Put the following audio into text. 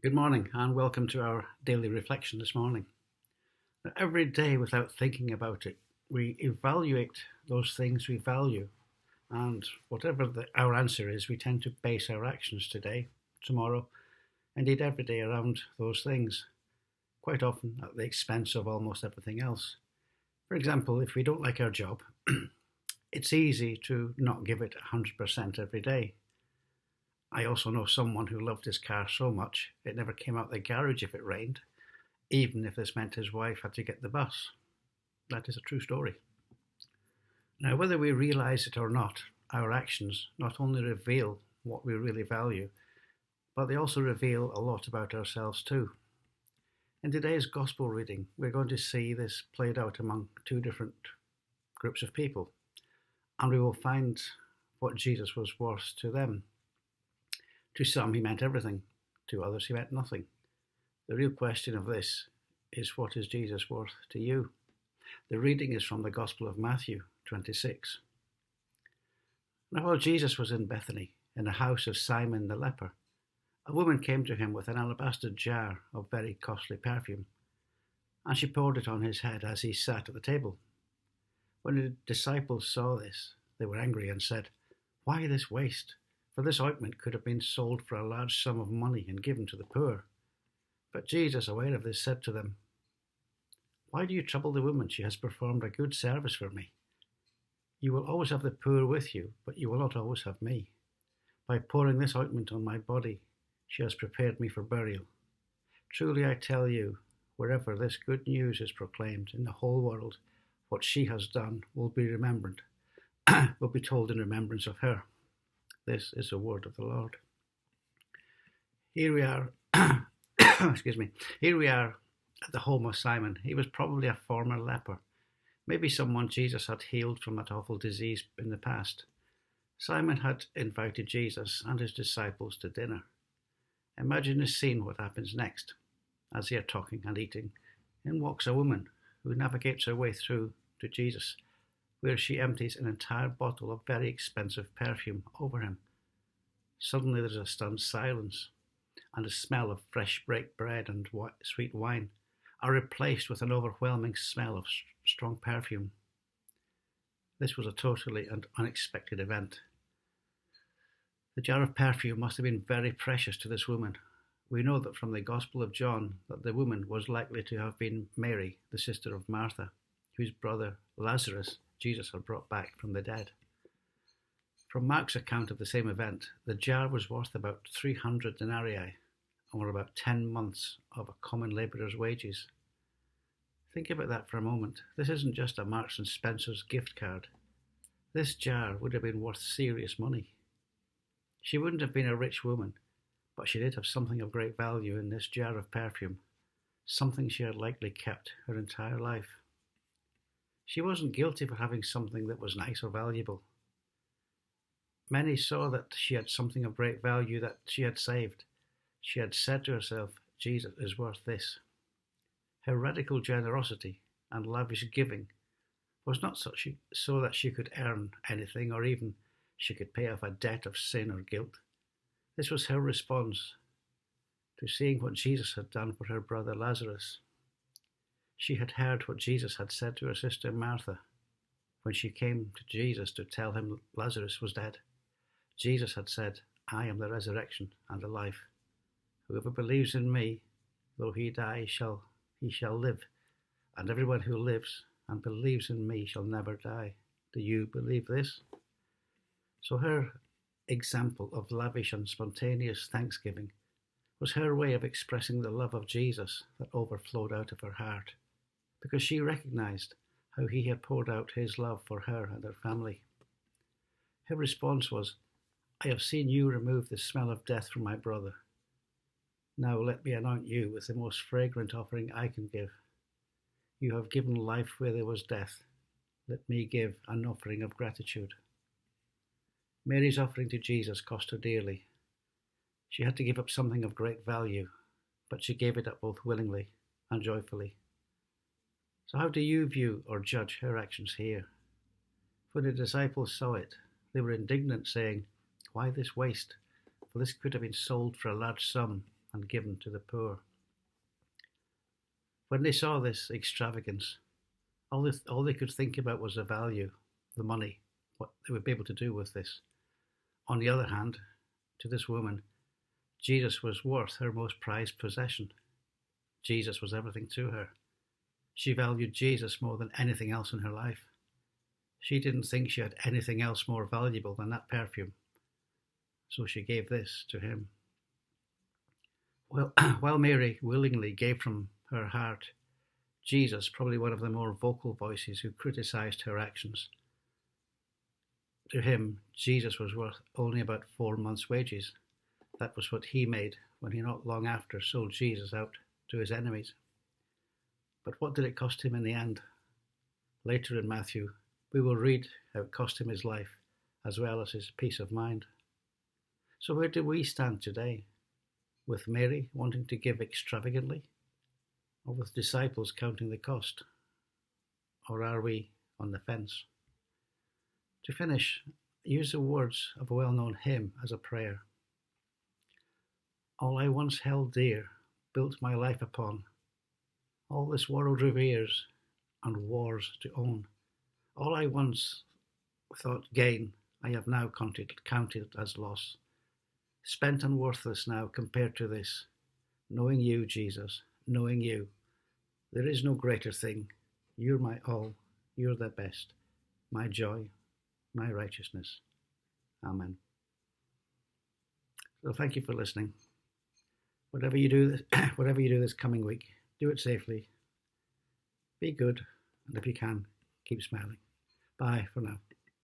Good morning and welcome to our daily reflection this morning. Now, every day, without thinking about it, we evaluate those things we value, and whatever our answer is, we tend to base our actions today, tomorrow, indeed every day around those things, quite often at the expense of almost everything else. For example, if we don't like our job, it's easy to not give it 100% every day. I also know someone who loved his car so much it never came out the garage if it rained, even if this meant his wife had to get the bus. That is a true story. Now, whether we realize it or not, our actions not only reveal what we really value, but they also reveal a lot about ourselves too. In today's gospel reading, we're going to see this played out among two different groups of people, and we will find what Jesus was worth to them. To some, he meant everything. To others, he meant nothing. The real question of this is, what is Jesus worth to you? The reading is from the Gospel of Matthew 26. Now, while Jesus was in Bethany, in the house of Simon the leper, a woman came to him with an alabaster jar of very costly perfume, and she poured it on his head as he sat at the table. When the disciples saw this, they were angry and said, "Why this waste? For this ointment could have been sold for a large sum of money and given to the poor." But Jesus, aware of this, said to them, "Why do you trouble the woman? She has performed a good service for me. You will always have the poor with you, but you will not always have me. By pouring this ointment on my body, she has prepared me for burial. Truly I tell you, wherever this good news is proclaimed in the whole world, what she has done will be remembered, will be told in remembrance of her." This is the word of the Lord. Here we are, excuse me, here we are at the home of Simon. He was probably a former leper, maybe someone Jesus had healed from that awful disease in the past. Simon had invited Jesus and his disciples to dinner. Imagine the scene, what happens next. As they are talking and eating, in walks a woman who navigates her way through to Jesus, where she empties an entire bottle of very expensive perfume over him. Suddenly there's a stunned silence, and the smell of fresh baked bread and sweet wine are replaced with an overwhelming smell of strong perfume. This was a totally and unexpected event. The jar of perfume must have been very precious to this woman. We know that from the Gospel of John that the woman was likely to have been Mary, the sister of Martha, whose brother Lazarus Jesus had brought back from the dead. From Mark's account of the same event, the jar was worth about 300 denarii, or about 10 months of a common labourer's wages. Think about that for a moment. This isn't just a Marks and Spencer's gift card. This jar would have been worth serious money. She wouldn't have been a rich woman, but she did have something of great value in this jar of perfume, something she had likely kept her entire life. She wasn't guilty for having something that was nice or valuable. Many saw that she had something of great value that she had saved. She had said to herself, "Jesus is worth this." Her radical generosity and lavish giving was not so that she could earn anything or even she could pay off a debt of sin or guilt. This was her response to seeing what Jesus had done for her brother Lazarus. She had heard what Jesus had said to her sister Martha when she came to Jesus to tell him Lazarus was dead. Jesus had said, "I am the resurrection and the life. Whoever believes in me, though he die, he shall live. And everyone who lives and believes in me shall never die." Do you believe this? So her example of lavish and spontaneous thanksgiving was her way of expressing the love of Jesus that overflowed out of her heart, because she recognized how he had poured out his love for her and her family. Her response was, "I have seen you remove the smell of death from my brother. Now let me anoint you with the most fragrant offering I can give. You have given life where there was death. Let me give an offering of gratitude." Mary's offering to Jesus cost her dearly. She had to give up something of great value, but she gave it up both willingly and joyfully. So how do you view or judge her actions here? When the disciples saw it, they were indignant, saying, "Why this waste? For this could have been sold for a large sum and given to the poor. When they saw this extravagance, all they could think about was the value, the money, what they would be able to do with this. On the other hand, to this woman, Jesus was worth her most prized possession. Jesus was everything to her. She valued Jesus more than anything else in her life. She didn't think she had anything else more valuable than that perfume, so she gave this to him. Well, while Mary willingly gave from her heart, Jesus, probably one of the more vocal voices who criticized her actions, to him, Jesus was worth only about 4 months' wages. That was what he made when he not long after sold Jesus out to his enemies. But what did it cost him in the end? Later in Matthew, we will read how it cost him his life as well as his peace of mind. So where do we stand today? With Mary wanting to give extravagantly? Or with disciples counting the cost? Or are we on the fence? To finish, use the words of a well-known hymn as a prayer. All I once held dear, built my life upon, all this world reveres and wars to own. All I once thought gain, I have now counted as loss. Spent and worthless now compared to this. Knowing you, Jesus, knowing you, there is no greater thing. You're my all, you're the best, my joy, my righteousness. Amen. So thank you for listening. Whatever you do this coming week, do it safely. Be good, and if you can, keep smiling. Bye for now.